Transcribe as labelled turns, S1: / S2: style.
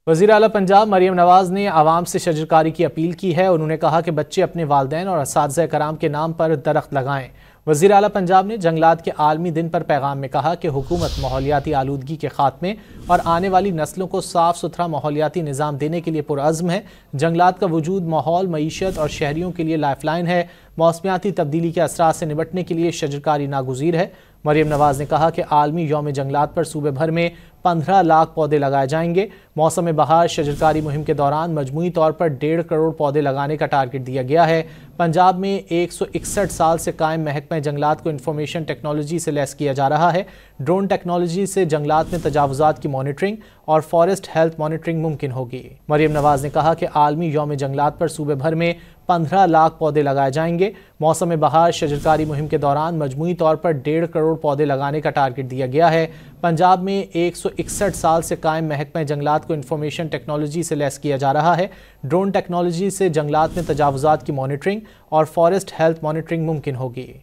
S1: وزیر اعلیٰ پنجاب مریم نواز نے عوام سے شجرکاری کی اپیل کی ہے۔ انہوں نے کہا کہ بچے اپنے والدین اور اساتذہ کرام کے نام پر درخت لگائیں۔ وزیر اعلیٰ پنجاب نے جنگلات کے عالمی دن پر پیغام میں کہا کہ حکومت ماحولیاتی آلودگی کے خاتمے اور آنے والی نسلوں کو صاف ستھرا ماحولیاتی نظام دینے کے لیے پرعزم ہے۔ جنگلات کا وجود ماحول، معیشت اور شہریوں کے لیے لائف لائن ہے۔ موسمیاتی تبدیلی کے اثرات سے نمٹنے کے لیے شجرکاری ناگزیر ہے۔ مریم نواز نے کہا کہ عالمی یوم جنگلات پر صوبے بھر میں 15 لاکھ پودے لگائے جائیں گے۔ موسم بہار شجرکاری مہم کے دوران مجموعی طور پر 1.5 کروڑ پودے لگانے کا ٹارگٹ دیا گیا ہے۔ پنجاب میں 161 سال سے قائم محکمہ جنگلات کو انفارمیشن ٹیکنالوجی سے لیس کیا جا رہا ہے۔ ڈرون ٹیکنالوجی سے جنگلات میں تجاوزات کی مانیٹرنگ اور فارسٹ ہیلتھ مانیٹرنگ ممکن ہوگی۔ مریم نواز نے کہا کہ عالمی یوم جنگلات پر صوبے بھر میں 15 لاکھ پودے لگائے جائیں گے۔ موسم بہار شجرکاری مہم کے دوران مجموعی طور پر 1.5 کروڑ پودے لگانے کا ٹارگٹ دیا گیا ہے۔ پنجاب میں 161 سال سے قائم محکمہ جنگلات کو انفارمیشن ٹیکنالوجی سے لیس کیا جا رہا ہے۔ ڈرون ٹیکنالوجی سے جنگلات میں تجاوزات کی مانیٹرنگ اور فارسٹ ہیلتھ مانیٹرنگ ممکن ہوگی۔